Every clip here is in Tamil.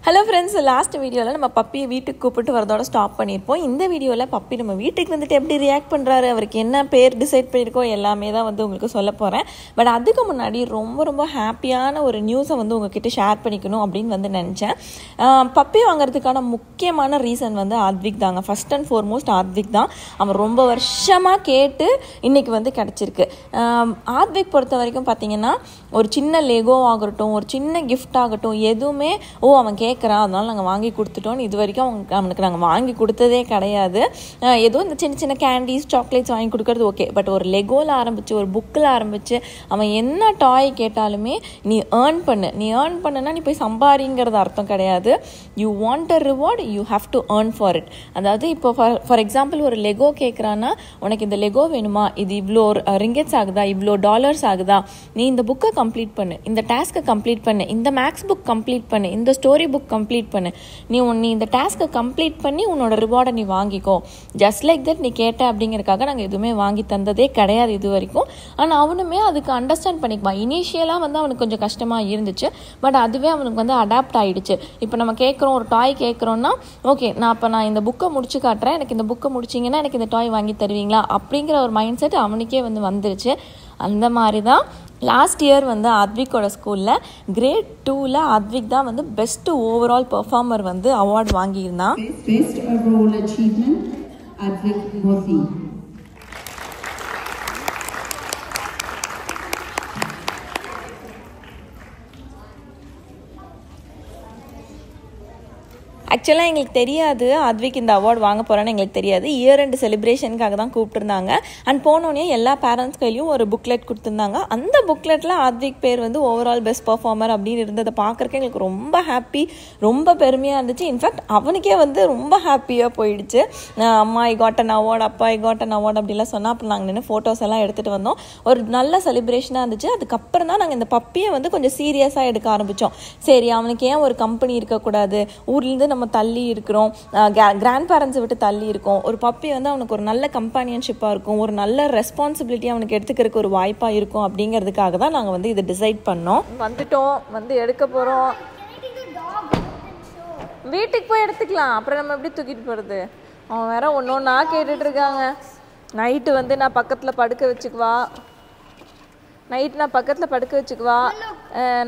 ஹலோ ஃப்ரெண்ட்ஸ், லாஸ்ட் வீடியோவில் நம்ம பப்பியை வீட்டுக்கு கூப்பிட்டு வரதோட ஸ்டாப் பண்ணியிருப்போம். இந்த வீடியோவில் பப்பி நம்ம வீட்டுக்கு வந்துட்டு எப்படி ரியாக்ட் பண்ணுறாரு, அவருக்கு என்ன பேர் டிசைட் பண்ணியிருக்கோம் எல்லாமே தான் வந்து உங்களுக்கு சொல்ல போகிறேன். பட் அதுக்கு முன்னாடி ரொம்ப ஹாப்பியான ஒரு நியூஸை வந்து உங்ககிட்ட ஷேர் பண்ணிக்கணும் அப்படின்னு வந்து நினச்சேன். பப்பி வாங்குறதுக்கான முக்கியமான ரீசன் வந்து ஆத்விக் தாங்க. ஃபர்ஸ்ட் அண்ட் ஃபார்மோஸ்ட் ஆத்விக் தான். அவன் ரொம்ப வருஷமாக கேட்டு இன்றைக்கி வந்து கிடச்சிருக்கு. ஆத்விக் பொறுத்த வரைக்கும் பார்த்தீங்கன்னா ஒரு சின்ன லெகோ ஆகட்டும், ஒரு சின்ன கிஃப்ட் ஆகட்டும், எதுவுமே அவன் கேட்குறான் அதனால நாங்கள் வாங்கி கொடுத்துட்டோன்னு இது வரைக்கும் அவனுக்கு நாங்கள் வாங்கி கொடுத்ததே கிடையாது. ஏதோ இந்த சின்ன சின்ன கேண்டீஸ் சாக்லேட்ஸ் வாங்கி கொடுக்கறது ஓகே, பட் ஒரு லெகோவில் ஆரம்பித்து ஒரு புக்கில் ஆரம்பித்து அவன் என்ன டாய் கேட்டாலுமே நீ ஏர்ன் பண்ணுனா நீ போய் சம்பாதிங்கிறது அர்த்தம் கிடையாது. You want a reward, you have to earn for it. அதாவது இப்போ ஃபார் எக்ஸாம்பிள் ஒரு லெகோ கேட்குறான்னா, உனக்கு இந்த லெகோ வேணுமா, இது இவ்வளோ ரிங்கெட்ஸ் ஆகுதா, இவ்வளோ டாலர்ஸ் ஆகுதா, நீ இந்த புக்கை கம்ப்ளீட் பண்ணு, இந்த டாஸ்க்கை கம்ப்ளீட் பண்ணு, இந்த மேக்ஸ் புக் கம்ப்ளீட் பண்ணு, இந்த ஸ்டோரி புக் கம்ப்ளீட் பண்ணு, நீ இந்த டாஸ்க்கை கம்ப்ளீட் பண்ணி உன்னோட ரிவார்டை நீ வாங்கிக்கோ. ஜஸ்ட் லைக் தட் நீ கேட்ட அப்படிங்கிறதுக்காக நாங்கள் எதுவுமே வாங்கி தந்ததே கிடையாது இது வரைக்கும். ஆனால் அவனுமே அதுக்கு அண்டர்ஸ்டாண்ட் பண்ணிக்குவான். இனிஷியலாக வந்து அவனுக்கு கொஞ்சம் கஷ்டமாக இருந்துச்சு, பட் அதுவே அவனுக்கு வந்து அடாப்ட் ஆகிடுச்சு. இப்போ நம்ம கேட்குறோம், ஒரு டாய் கேட்குறோன்னா, ஓகே நான் இந்த புக்கை முடிச்சு காட்டுறேன், எனக்கு இந்த புக்கை முடிச்சிங்கன்னா எனக்கு இந்த டாய் வாங்கி தருவீங்களா அப்படிங்கிற ஒரு மைண்ட் செட் அவனுக்கே வந்து வந்துருச்சு. அந்த மாதிரி தான் லாஸ்ட் இயர் வந்து ஆத்விக்கோட ஸ்கூலில் கிரேட் 2ல் ஆத்விக் தான் வந்து பெஸ்ட் ஓவரால் பெர்ஃபார்மர் வந்து அவார்டு வாங்கியிருந்தான். Best overall achievement Aadvik Modi. ஆக்சுவலாக எங்களுக்கு தெரியாது ஆத்விக் இந்த அவார்டு வாங்க போகிறான்னு எங்களுக்கு தெரியாது. இயர் எண்ட் செலிப்ரேஷனுக்காக தான் கூப்பிட்டுருந்தாங்க. அண்ட் போனோடனே எல்லா பேரண்ட்ஸ் கையிலையும் ஒரு புக்லெட் கொடுத்துருந்தாங்க. அந்த புக்லெட்டில் ஆத்விக் பேர் வந்து ஓவரால் பெஸ்ட் பர்ஃபார்மர் அப்படின்னு இருந்ததை பார்க்குறக்கு எங்களுக்கு ரொம்ப ஹாப்பி, ரொம்ப பெருமையாக இருந்துச்சு. இன்ஃபேக்ட் அவனுக்கே வந்து ரொம்ப ஹாப்பியாக போயிடுச்சு. அம்மா ஐ காட் அன் அவார்டு, அப்பா ஐ காட் அன் அவார்டு அப்படிலாம் சொன்னால் அப்புறம் நாங்கள் நின்று ஃபோட்டோஸ் எல்லாம் எடுத்துகிட்டு வந்தோம். ஒரு நல்ல செலிப்ரேஷனாக இருந்துச்சு. அதுக்கப்புறம் தான் நாங்கள் இந்த பப்பியை வந்து கொஞ்சம் சீரியஸாக எடுக்க ஆரம்பித்தோம். சரி, அவனுக்கு ஏன் ஒரு கம்பெனி இருக்கக்கூடாது, ஊர்லேருந்து நம்ம தள்ளி இருக்கிறோம், கிராண்ட் பேரண்ட்ஸை விட்டு தள்ளி இருக்கோம், ஒரு பப்பி வந்து அவனுக்கு ஒரு நல்ல கம்பானியன்ஷிப்பாக இருக்கும், ஒரு நல்ல ரெஸ்பான்சிபிலிட்டி அவனுக்கு எடுத்துக்கிறதுக்கு ஒரு வாய்ப்பாக இருக்கும் அப்படிங்கிறதுக்காக தான் நாங்கள் வந்து இதை டிசைட் பண்ணோம். வந்துட்டோம், வந்து எடுக்க போகிறோம். வீட்டுக்கு போய் எடுத்துக்கலாம், அப்புறம் நம்ம எப்படி தூக்கிட்டு போகிறது. அவன் வேற ஒன்றா கேட்டுட்டு இருக்காங்க. நைட்டு வந்து நான் பக்கத்தில் படுக்க வச்சுக்குவா,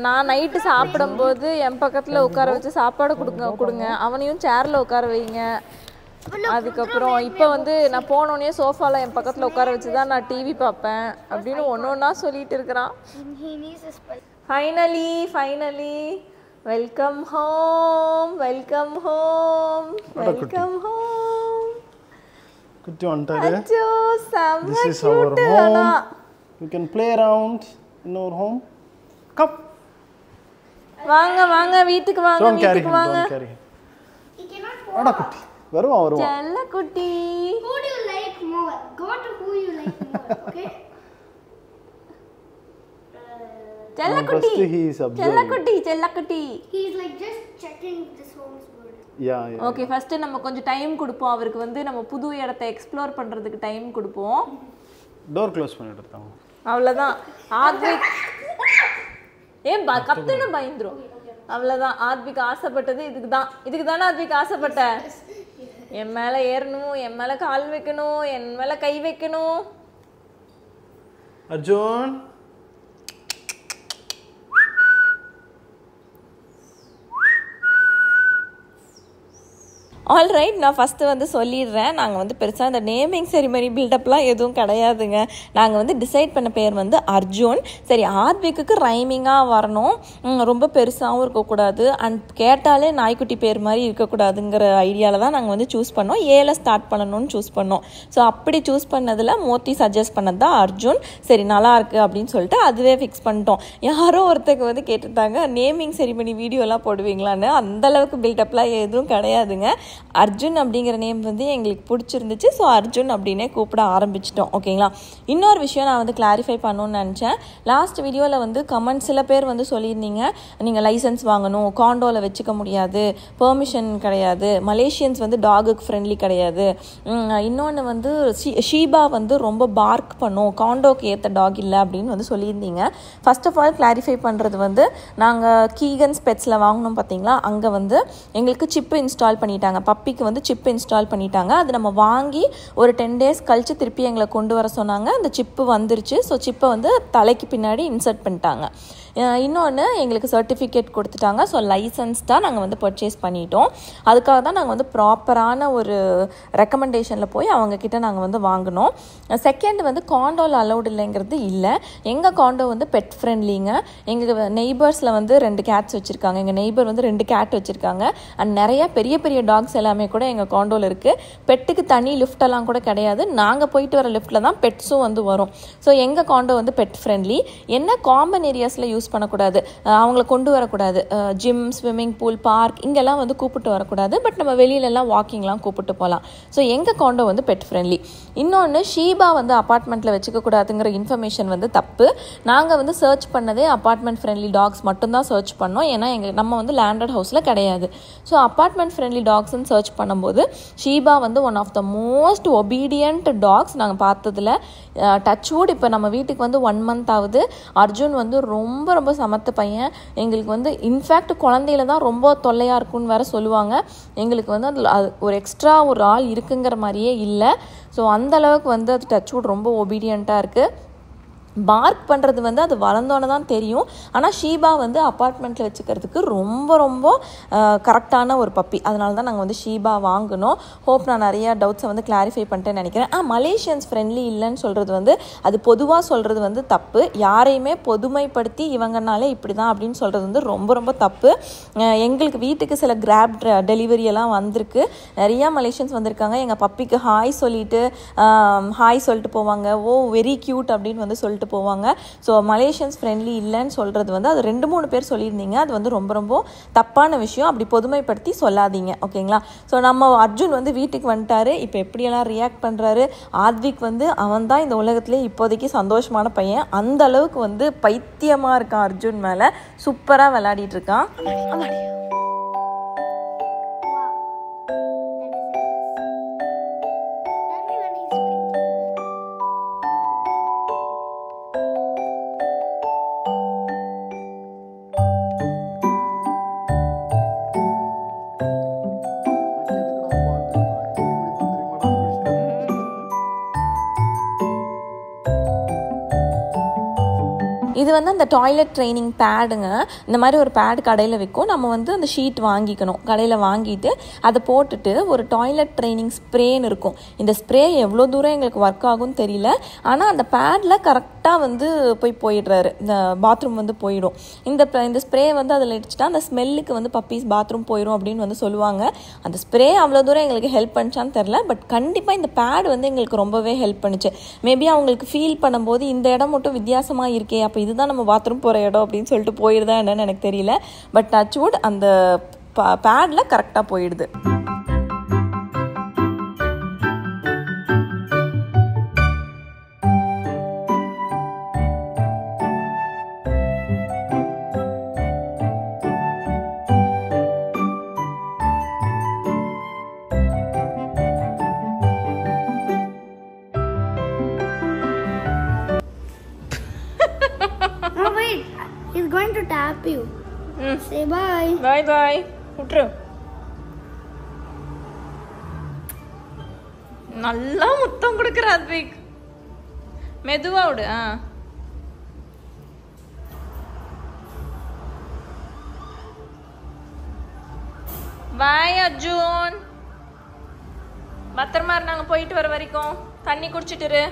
நான் நைட்டு சாப்பிடும்போது என் பக்கத்தில் உட்கார வச்சு சாப்பாடு கொடுங்க, அவனையும் சேரில் உட்கார வைங்க. அதுக்கப்புறம் இப்போ வந்து நான் போனோடனே சோஃபாவில் என் பக்கத்தில் உட்கார வச்சு தான் நான் டிவி பார்ப்பேன் அப்படின்னு ஒன்றா சொல்லிட்டு இருக்கிறான். Finally welcome home. You can play around in our home. Come. வாங்க வீட்டுக்கு வாங்க. Don't carry him. He cannot walk. Ada kutti. Varuva. Chella kutti. Who do you like more? Go to who you like more, okay? Chella kutti. He is like just checking this home's good. Yeah. Okay, first நம்ம கொஞ்சம் டைம் கொடுப்போம் அவருக்கு. வந்து நம்ம புது இடத்தை எக்ஸ்ப்ளோர் பண்றதுக்கு டைம் கொடுப்போம். டோர் க்ளோஸ் பண்ணிட்டு இருக்காங்க. அவ்வளவுதான். ஆத்விக் கத்துன்னு பயந்துரும். அவ்வளவுதான். ஆத்விக் ஆசைப்பட்டது இதுக்கு தானே ஆத்விக் ஆசைப்பட்ட. என் மேல ஏறணும், என் மேல கால் வைக்கணும், என் மேல கை வைக்கணும். அர்ஜுன் ஆல்ரைட், நான் ஃபஸ்ட்டு வந்து சொல்லிடுறேன். நாங்கள் வந்து பெருசாக இந்த நேமிங் செரிமனி பில்டப்லாம் எதுவும் கிடையாதுங்க. நாங்கள் வந்து டிசைட் பண்ண பேர் வந்து அர்ஜுன். சரி, ஆத்விக்கு ரைமிங்காக வரணும், ரொம்ப பெருசாகவும் இருக்கக்கூடாது, அண்ட் கேட்டாலே நாய்க்குட்டி பேர் மாதிரி இருக்கக்கூடாதுங்கிற ஐடியாவில் தான் நாங்கள் வந்து சூஸ் பண்ணோம். ஏல ஸ்டார்ட் பண்ணணும்னு சூஸ் பண்ணோம். ஸோ அப்படி சூஸ் பண்ணதில் மோத்தி சஜஸ்ட் பண்ணது தான் அர்ஜுன். சரி, நல்லாயிருக்கு அப்படின்னு சொல்லிட்டு அதுவே ஃபிக்ஸ் பண்ணிட்டோம். யாரோ ஒருத்தருக்கு வந்து கேட்டுட்டாங்க, நேமிங் செரிமனி வீடியோலாம் போடுவீங்களான்னு. அந்தளவுக்கு பில்டப்லாம் எதுவும் கிடையாதுங்க. அர்ஜுன் அப்படிங்கிற நேம் வந்து எங்களுக்கு பிடிச்சிருந்துச்சு. ஸோ அர்ஜுன் அப்படின்னே கூப்பிட ஆரம்பிச்சிட்டோம். ஓகேங்களா. இன்னொரு விஷயம் நான் வந்து கிளாரிஃபை பண்ணணும்னு நினச்சேன். லாஸ்ட் வீடியோவில் வந்து கமெண்ட் சில பேர் வந்து சொல்லியிருந்தீங்க, நீங்கள் லைசன்ஸ் வாங்கணும், காண்டோவில் வச்சுக்க முடியாது, பெர்மிஷன் கிடையாது, மலேசியன்ஸ் வந்து டாகுக்கு ஃப்ரெண்ட்லி கிடையாது, இன்னொன்று வந்து ஷீபா வந்து ரொம்ப பார்க் பண்ணும், காண்டோக்கு ஏற்ற டாக் இல்லை அப்படின்னு வந்து சொல்லியிருந்தீங்க. ஃபர்ஸ்ட் ஆஃப் ஆல் கிளாரிஃபை பண்ணுறது வந்து நாங்கள் கீகன்ஸ் பெட்ஸில் வாங்கினோம் பார்த்தீங்களா, அங்கே வந்து எங்களுக்கு சிப்பு இன்ஸ்டால் பண்ணிட்டாங்க, பப்பிக்கு வந்து சிப்பு இன்ஸ்டால் பண்ணிட்டாங்க. அது நம்ம வாங்கி ஒரு 10 days கழித்து திருப்பி எங்களை கொண்டு வர சொன்னாங்க. அந்த சிப்பு வந்துருச்சு. ஸோ சிப்பை வந்து தலைக்கு பின்னாடி இன்சர்ட் பண்ணிட்டாங்க. இன்னொன்று எங்களுக்கு சர்டிஃபிகேட் கொடுத்துட்டாங்க. ஸோ லைசன்ஸ் தான் நாங்கள் வந்து பர்ச்சேஸ் பண்ணிட்டோம். அதுக்காக தான் நாங்கள் வந்து ப்ராப்பரான ஒரு ரெக்கமெண்டேஷனில் போய் அவங்கக்கிட்ட நாங்கள் வந்து வாங்கினோம். செகண்ட் வந்து காண்டோவில் அலௌட் இல்லைங்கிறது இல்லை. எங்கள் காண்டோ வந்து பெட் ஃப்ரெண்ட்லிங்க. எங்கள் நெய்பர்ஸில் வந்து 2 கேட்ஸ் வச்சுருக்காங்க. எங்கள் நெய்பர் வந்து 2 கேட் வச்சுருக்காங்க. அண்ட் நிறைய பெரிய பெரிய டாக்ஸ் எல்லாமே கூட எங்கள் காண்டோவில் இருக்குது. பெட்டுக்கு தனி லிஃப்டெல்லாம் கூட கிடையாது. நாங்கள் போயிட்டு வர லிஃப்ட்டில் தான் பெட்ஸும் வந்து வரும். ஸோ எங்கள் காண்டோ வந்து பெட் ஃப்ரெண்ட்லி. என்ன காமன் ஏரியாஸில் யூஸ் பண்ணக்கூடாது, அவங்கள கொண்டு வரக்கூடாது, ஜிம், ஸ்விம்மிங் பூல், பார்க் இங்கெல்லாம் வந்து கூப்பிட்டு வரக்கூடாது. பட் நம்ம வெளியிலலாம் வாக்கிங்லாம் கூப்பிட்டு போகலாம். ஸோ எங்கள் காண்டோ வந்து பெட் ஃப்ரெண்ட்லி. இன்னொன்று ஷீபா வந்து அப்பார்ட்மெண்ட்டில் வச்சுக்கக்கூடாதுங்கிற இன்ஃபர்மேஷன் வந்து தப்பு. நாங்கள் வந்து சர்ச் பண்ணதே அப்பார்ட்மெண்ட் ஃப்ரெண்ட்லி டாக்ஸ் மட்டும்தான் சர்ச் பண்ணோம். ஏன்னா நம்ம வந்து லேண்டட் ஹவுஸில் கிடையாது. ஸோ அப்பார்ட்மெண்ட் ஃப்ரெண்ட்லி டாக்ஸ்ன்னு சர்ச் பண்ணும்போது ஷீபா வந்து one of the most obedient dogs நாங்கள் பார்த்ததில். டச்வுட் இப்போ நம்ம வீட்டுக்கு வந்து 1 month ஆகுது. அர்ஜுன் வந்து ரொம்ப ரொம்ப சமத்த பையன். எங்களுக்கு வந்து இன்ஃபேக்ட் குழந்தையில தான் ரொம்ப தொல்லையாக இருக்குன்னு வேற சொல்லுவாங்க. எங்களுக்கு வந்து அது ஒரு எக்ஸ்ட்ரா ஒரு ஆள் இருக்குங்கிற மாதிரியே இல்லை. ஸோ அந்தளவுக்கு வந்து அது டச்வுட் ரொம்ப ஒபீடியண்ட்டாக இருக்குது. பார்க் பண்ணுறது வந்து அது வளர்ந்தோன்னு தான் தெரியும். ஆனால் ஷீபா வந்து அப்பார்ட்மெண்ட்டில் வச்சுக்கிறதுக்கு ரொம்ப ரொம்ப கரெக்டான ஒரு பப்பி. அதனால தான் நாங்கள் வந்து ஷீபா வாங்கினோம். ஹோப் நான் நிறையா டவுட்ஸை வந்து கிளாரிஃபை பண்ணிட்டேன்னு நினைக்கிறேன். மலேசியன்ஸ் ஃப்ரெண்ட்லி இல்லைன்னு சொல்கிறது வந்து அது பொதுவாக சொல்கிறது வந்து தப்பு. யாரையுமே பொதுமைப்படுத்தி இவங்கனாலே இப்படி தான் அப்படின்னு சொல்கிறது வந்து ரொம்ப ரொம்ப தப்பு. எங்களுக்கு வீட்டுக்கு சில கிராப் டெலிவரியெல்லாம் வந்திருக்கு. நிறையா மலேசியன்ஸ் வந்திருக்காங்க. எங்கள் பப்பிக்கு ஹாய் சொல்லிட்டு போவாங்க. ஓ வெரி க்யூட் அப்படின்னு வந்து சொல்லிட்டு போவாங்க. ஸோ மலேசியன்ஸ் ஃப்ரெண்ட்லி இல்லைன்னு சொல்கிறது வந்து அது 2-3 பேர் சொல்லியிருந்தீங்க. அது வந்து ரொம்ப ரொம்ப தப்பான விஷயம். அப்படி பொதுமைப்படுத்தி சொல்லாதீங்க. ஓகேங்களா. ஸோ நம்ம அர்ஜுன் வந்து வீட்டுக்கு வந்துட்டாரு. இப்போ எப்படியெல்லாம் ரியாக்ட் பண்ணுறாரு. ஆத்விக் வந்து அவன் தான் இந்த உலகத்திலே இப்போதைக்கு சந்தோஷமான பையன். அந்த அளவுக்கு வந்து பைத்தியமாக இருக்கான் அர்ஜுன் மேலே. சூப்பராக விளையாடிட்டு இருக்கான். இது வந்து அந்த டாய்லெட் ட்ரைனிங் பேடுங்க. இந்த மாதிரி ஒரு பேட் கடையில் விற்கும். நம்ம வந்து அந்த ஷீட் வாங்கிக்கணும். கடையில் வாங்கிட்டு அதை போட்டுட்டு ஒரு டாய்லெட் ட்ரைனிங் ஸ்ப்ரேன்னு இருக்கும். இந்த ஸ்ப்ரே எவ்வளோ தூரம் எங்களுக்கு ஒர்க் ஆகும்னு தெரியல. ஆனால் அந்த பேடில் கரெக்டாக வந்து போயிடுறாரு. இந்த பாத்ரூம் வந்து போயிடும். இந்த ஸ்ப்ரே வந்து அதில் அடிச்சுட்டா அந்த ஸ்மெல்லுக்கு வந்து பப்பீஸ் பாத்ரூம் போயிடும் அப்படின்னு வந்து சொல்லுவாங்க. அந்த ஸ்ப்ரே அவ்வளோ தூரம் எங்களுக்கு ஹெல்ப் பண்ணிச்சான்னு தெரில. பட் கண்டிப்பாக இந்த பேட் வந்து எங்களுக்கு ரொம்பவே ஹெல்ப் பண்ணிச்சு. மேபி அவங்களுக்கு ஃபீல் பண்ணும்போது இந்த இடம் மட்டும் வித்தியாசமாக இருக்கே, அப்போ இதுதான் நம்ம பாத்ரூம் போகிற இடம் அப்படின்னு சொல்லிட்டு போயிடுதா என்னன்னு எனக்கு தெரியல. பட் டச்வுட் அந்த பேடில் கரெக்டாக போயிடுது. Oh wait, he's going to tap you. Say bye. Bye bye. விட்டுரு. நல்லா முத்தம் கொடுக்குற அத்விக். மெதுவா விடு. பாய் அர்ஜுன். பத்திரமா நாங்க போயிட்டு வர வரைக்கும் தண்ணி குடிச்சிட்டு.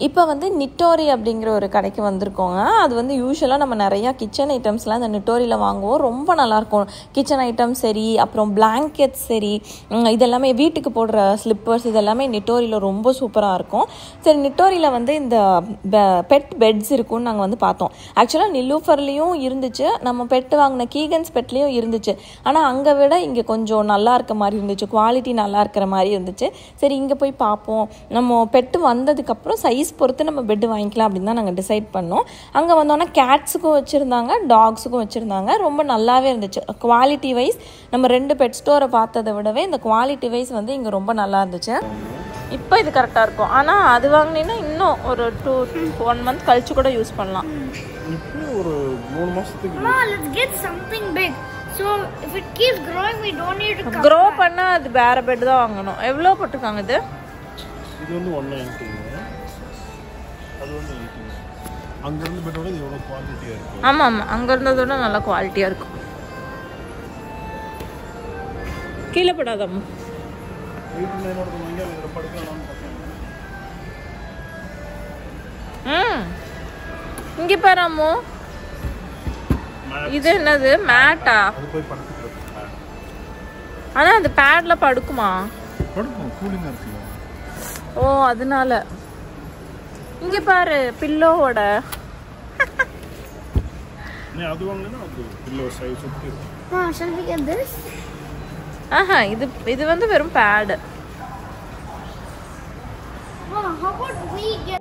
இப்போ வந்து நிட்டோரி அப்படிங்கிற ஒரு கடைக்கு வந்திருக்கோங்க. அது வந்து யூஸ்வலாக நம்ம நிறையா கிச்சன் ஐட்டம்ஸ்லாம் இந்த நிட்டோரியில் வாங்குவோம். ரொம்ப நல்லாயிருக்கும். கிச்சன் ஐட்டம் சரி, அப்புறம் பிளாங்கெட்ஸ் சரி, இதெல்லாமே வீட்டுக்கு போடுற ஸ்லிப்பர்ஸ் இதெல்லாமே நிட்டோரியில் ரொம்ப சூப்பராக இருக்கும். சரி, நிட்டோரியில் வந்து இந்த பெட் பெட்ஸ் இருக்குன்னு நாங்கள் வந்து பார்த்தோம். ஆக்சுவலாக நிலூஃபர்லேயும் இருந்துச்சு, நம்ம பெட்டு வாங்கின கீகன்ஸ் பெட்லேயும் இருந்துச்சு. ஆனால் அங்கே விட இங்கே கொஞ்சம் நல்லா இருக்க மாதிரி இருந்துச்சு, குவாலிட்டி நல்லா இருக்கிற மாதிரி இருந்துச்சு. சரி, இங்கே போய் பார்ப்போம். நம்ம பெட்டு வந்ததுக்கப்புறம் சைஸ் பொறுத்து நம்ம பெட்டு வாங்கிக்கலாம் அப்படின்னு தான் நாங்கள் டிசைட் பண்ணோம். அங்கே வந்தோன்னா கேட்ஸுக்கும் வச்சுருந்தாங்க, டாக்ஸுக்கும் வச்சுருந்தாங்க. ரொம்ப நல்லாவே இருந்துச்சு. குவாலிட்டி வைஸ் நம்ம 2 பெட் ஸ்டோரை பார்த்ததை விடவே இந்த குவாலிட்டி வைஸ் வந்து இங்கே ரொம்ப நல்லா இருந்துச்சு. இப்போ இது கரெக்டாக இருக்கும். ஆனால் அது வாங்கினீங்கன்னா இன்னும் ஒரு 1 month கழிச்சு கூட யூஸ் பண்ணலாம். இப்போ ஒரு 3 மாசத்துக்கு No, let's get something big. So if it keeps growing, we don't need to come. Grow பண்ணால் அது வேறு பெட் தான் வாங்கணும். எவ்வளோ போட்டிருக்காங்க இது? இது வந்து 190. அது வந்து 80. அங்கேருந்து பெட்டோட இது எவ்வளோ குவாலிட்டியாக இருக்குது. ஆமாம் ஆமாம், அங்கே இருந்ததோட நல்லா குவாலிட்டியாக இருக்கும். கீழே படாதம்மா. 89 வாங்கி அதில் படுக்கலாம்னு பார்த்தேன். இங்கே பாராமோ, இது என்னது மேட்டா? அது போய் படுத்துக்கிறது. ஆனால் அந்த பேடில் படுக்குமா? படுக்கும், கூலிங்காக இருக்குல்ல. ஓ, அதனால. இங்கே பாரு பில்லோவோட. நீ அது வாங்கினா அது பில்லோ சைஸ் சுற்றி. Shall we get this? ஆஹா, இது வந்து வெறும் pad. How about we get?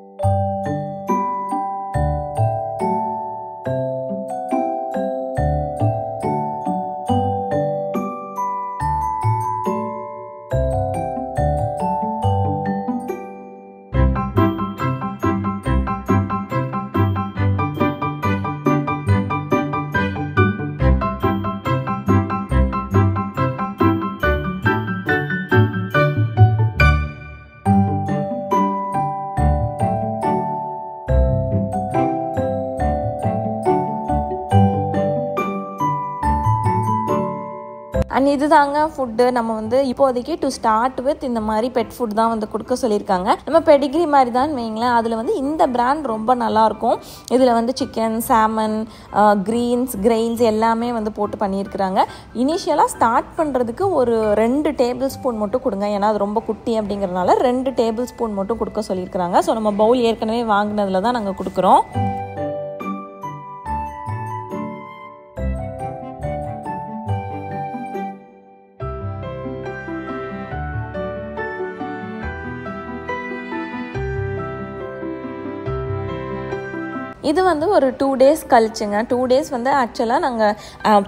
And இது தாங்க ஃபுட்டு. நம்ம வந்து இப்போதைக்கு டு ஸ்டார்ட் வித் இந்த மாதிரி பெட் ஃபுட் தான் வந்து கொடுக்க சொல்லியிருக்காங்க. நம்ம பெடிகிரி மாதிரி தான் வைங்களேன். அதில் வந்து இந்த பிராண்ட் ரொம்ப நல்லாயிருக்கும். இதில் வந்து சிக்கன், சாமன், க்ரீன்ஸ், கிரெயின்ஸ் எல்லாமே வந்து போட்டு பண்ணியிருக்கிறாங்க. இனிஷியலாக ஸ்டார்ட் பண்ணுறதுக்கு ஒரு 2 டேபிள் ஸ்பூன் மட்டும் கொடுங்க, ஏன்னா அது ரொம்ப குட்டி அப்படிங்கிறதுனால 2 டேபிள் ஸ்பூன் மட்டும் கொடுக்க சொல்லியிருக்கிறாங்க. ஸோ நம்ம பவுல் ஏற்கனவே வாங்கினதில் தான் நாங்கள் கொடுக்குறோம். இது வந்து ஒரு 2 days கழிச்சுங்க. 2 days வந்து ஆக்சுவலாக நாங்கள்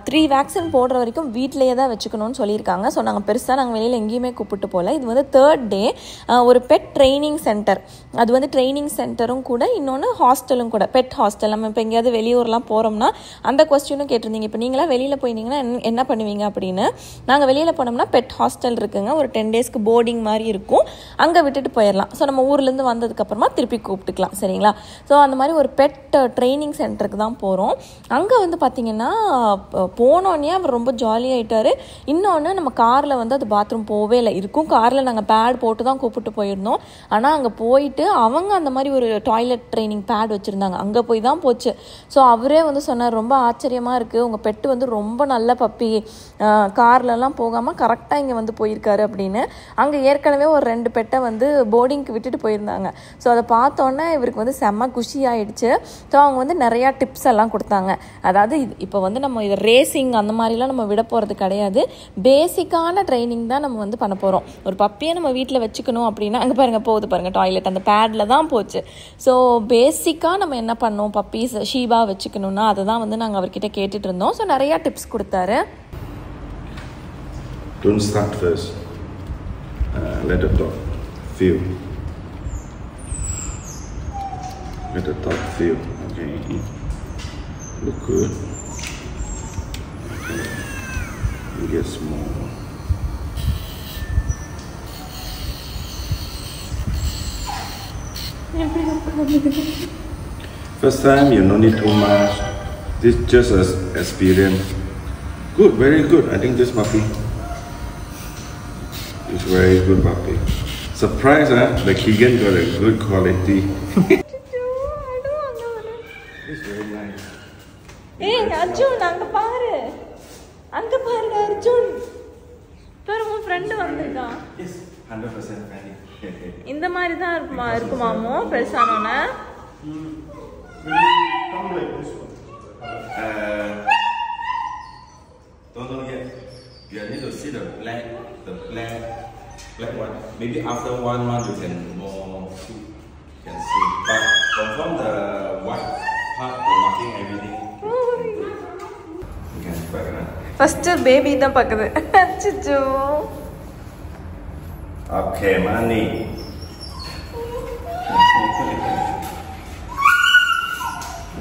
3 வேக்சின் போடுற வரைக்கும் வீட்டிலேயே தான் வச்சுக்கணும்னு சொல்லியிருக்காங்க. ஸோ நாங்கள் பெருசாக நாங்கள் வெளியில் எங்கேயுமே கூப்பிட்டு போகல. இது வந்து 3rd day ஒரு பெட் ட்ரைனிங் சென்டர். அது வந்து ட்ரைனிங் சென்டரும் கூட, இன்னொன்று ஹாஸ்டலும் கூட, பெட் ஹாஸ்டல். நம்ம இப்போ எங்கேயாவது வெளியூர்லாம் போகிறோம்னா அந்த கொஸ்டினும் கேட்டிருந்தீங்க. இப்போ நீங்களாம் வெளியில் போயிருந்தீங்கன்னா என்ன பண்ணுவீங்க அப்படின்னு. நாங்கள் வெளியில் போனோம்னா பெட் ஹாஸ்டல் இருக்குங்க. ஒரு 10 daysக்கு போர்டிங் மாதிரி இருக்கும். அங்கே விட்டுட்டு போயிடலாம். ஸோ நம்ம ஊர்லேருந்து வந்ததுக்கப்புறமா திருப்பி கூப்பிட்டுக்கலாம், சரிங்களா? ஸோ அந்த மாதிரி ஒரு பெட் ட்ரைனிங் சென்டருக்கு தான் போகிறோம். அங்கே வந்து பார்த்திங்கன்னா போனோடனே அவர் ரொம்ப ஜாலியாகிட்டார். இன்னொன்று, நம்ம காரில் வந்து அது பாத்ரூம் போகவே இல்லை. இருக்கும் காரில் நாங்கள் பேட் போட்டு தான் கூப்பிட்டு போயிருந்தோம். ஆனால் அங்கே போயிட்டு அவங்க அந்த மாதிரி ஒரு டாய்லெட் ட்ரைனிங் பேட் வச்சுருந்தாங்க. அங்கே போய் தான் போச்சு. ஸோ அவரே வந்து சொன்னார், ரொம்ப ஆச்சரியமாக இருக்குது, உங்கள் பெட்டு வந்து ரொம்ப நல்ல பப்பி, கார்லலாம் போகாமல் கரெக்டாக இங்கே வந்து போயிருக்காரு அப்படின்னு. அங்கே ஏற்கனவே ஒரு 2 பெட்டை வந்து போர்டிங்க்கு விட்டுட்டு போயிருந்தாங்க. ஸோ அதை பார்த்தோன்னே இவருக்கு வந்து செம்ம குஷி ஆகிடுச்சு. ஸோ அவங்க வந்து நிறையா டிப்ஸ் எல்லாம் கொடுத்தாங்க. அதாவது இப்போ வந்து நம்ம இதை ரேசிங் அந்த மாதிரிலாம் நம்ம விட போகிறது கிடையாது. பேசிக்கான ட்ரைனிங் தான் நம்ம வந்து பண்ண போகிறோம். ஒரு பப்பியை நம்ம வீட்டில் வச்சுக்கணும் அப்படின்னா, அங்கே பாருங்கள் போகுது பாருங்கள் டாய்லெட், அந்த பேடில் தான் போச்சு. ஸோ பேசிக்காக நம்ம என்ன பண்ணோம், பப்பீஸ் ஷீபா வச்சுக்கணுன்னா அதை தான் வந்து நாங்கள் அவர்கிட்ட கேட்டுட்டு இருந்தோம். ஸோ நிறையா டிப்ஸ் கொடுத்தாரு. Don't start first. Let the dog feel. Let the dog feel. Okay. Look good. Okay. You get small. First time, you no need too much. This just as experience. Good, very good. I think this puppy is very good puppy. Surprise, the Keegan got a good quality. It's very nice. Hey, Arjun, அங்க பாரு. அங்க பாருங்க அர்ஜுன். பாரு உன் friend வந்திருக்கான். Yes, 100% friendly. இந்த மாதிரி தான் இருக்குமாமோ பெருசானோனே. Don't yet. You need to see the black one. Maybe after 1 month you can see. But confirm the white part, the marking, everything. You can back it up. First baby தான் பாக்குது. அச்சச்சோ. Okay, money.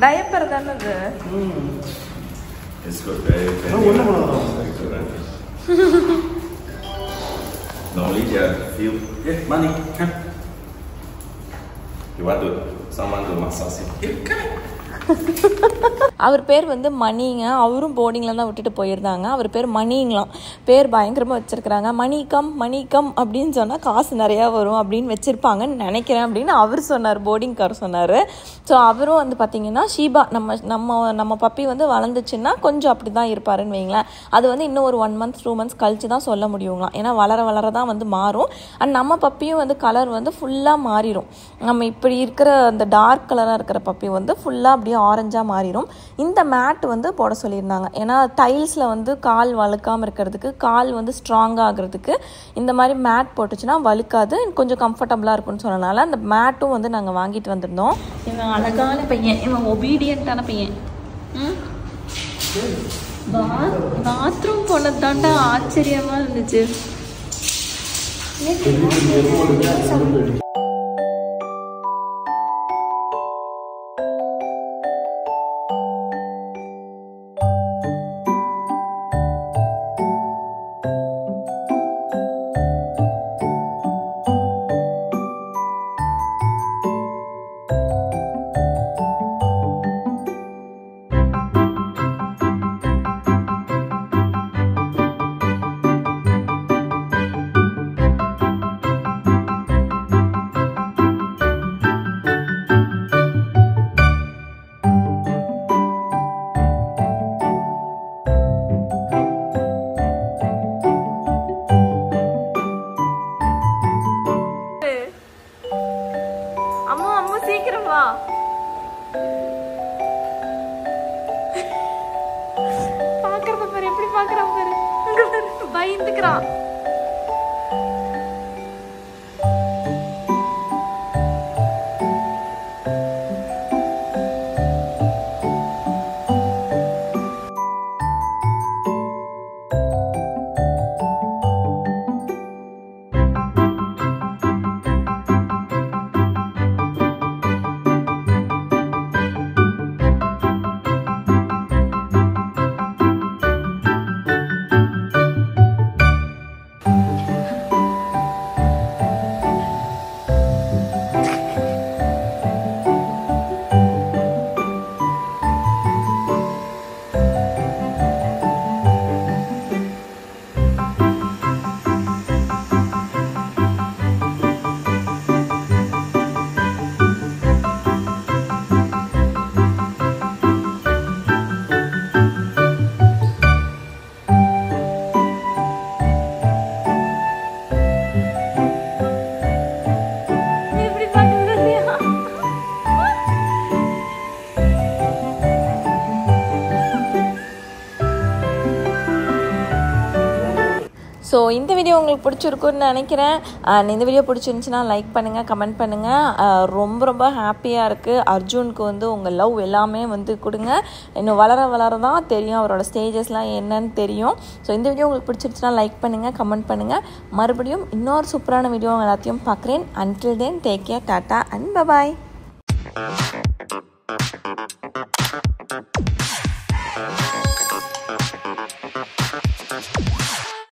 Diaper தானே அது? It's good, very good. Normally there are few. Hey, money, come. You want someone to massage it? Here, come. அவர் பேர் வந்து மணிங்க. அவரும் போர்டிங்கில் தான் விட்டுட்டு போயிருந்தாங்க. அவர் பேர் மணிங்களாம். பேர் பயங்கரமாக வச்சுருக்குறாங்க. மணிக்கம் அப்படின்னு சொன்னால் காசு நிறையா வரும் அப்படின்னு வச்சுருப்பாங்கன்னு நினைக்கிறேன் அப்படின்னு அவர் சொன்னார், போர்டிங்கார் சொன்னார். ஸோ அவரும் வந்து பார்த்திங்கன்னா ஷீபா நம்ம பப்பி வந்து வளர்ந்துச்சுன்னா கொஞ்சம் அப்படி தான் இருப்பாருன்னு வைங்களேன். அது வந்து இன்னும் ஒரு 1 month 2 months கழிச்சு தான் சொல்ல முடியுங்களாம். ஏன்னா வளர தான் வந்து மாறும். அண்ட் நம்ம பப்பியும் வந்து கலர் வந்து ஃபுல்லாக மாறிடும். நம்ம இப்படி இருக்கிற அந்த டார்க் கலராக இருக்கிற பப்பி வந்து ஃபுல்லாக அப்படியே ஆரஞ்சாக மாறிடும். இந்த மேட் வந்து போட சொல்லியிருந்தாங்க. ஏன்னா டைல்ஸில் வந்து கால் வழுக்காமல் இருக்கிறதுக்கு, கால் வந்து ஸ்ட்ராங்காக ஆகிறதுக்கு இந்த மாதிரி மேட் போட்டுச்சுன்னா வழுக்காது, கொஞ்சம் கம்ஃபர்டபுளாக இருக்கும்னு சொன்னனால அந்த மேட்டும் வந்து நாங்கள் வாங்கிட்டு வந்திருந்தோம். இவன் அழகான பையன், இவன் ஒபீடியண்ட்டான பையன். பாத்ரூம் போனது தாண்டா ஆச்சரியமாக இருந்துச்சு. சீக்கிரம் வா. பாக்குறத பாரு, எப்படி பாக்குறான் பாரு, பயந்துக்கிறான். ஸோ இந்த வீடியோ உங்களுக்கு பிடிச்சிருக்குன்னு நினைக்கிறேன். இந்த வீடியோ பிடிச்சிருந்துச்சுன்னா லைக் பண்ணுங்கள், கமெண்ட் பண்ணுங்கள். ரொம்ப ஹாப்பியாக இருக்குது. அர்ஜுனுக்கு வந்து உங்கள் லவ் எல்லாமே வந்து கொடுங்க. இன்னும் வளர தான் தெரியும் அவரோட ஸ்டேஜஸ்லாம் என்னன்னு தெரியும். ஸோ இந்த வீடியோ உங்களுக்கு பிடிச்சிருச்சுன்னா லைக் பண்ணுங்கள், கமெண்ட் பண்ணுங்கள். மறுபடியும் இன்னொரு சூப்பரான வீடியோ எல்லாத்தையும் பார்க்குறேன். Until then take care, tata and bye bye.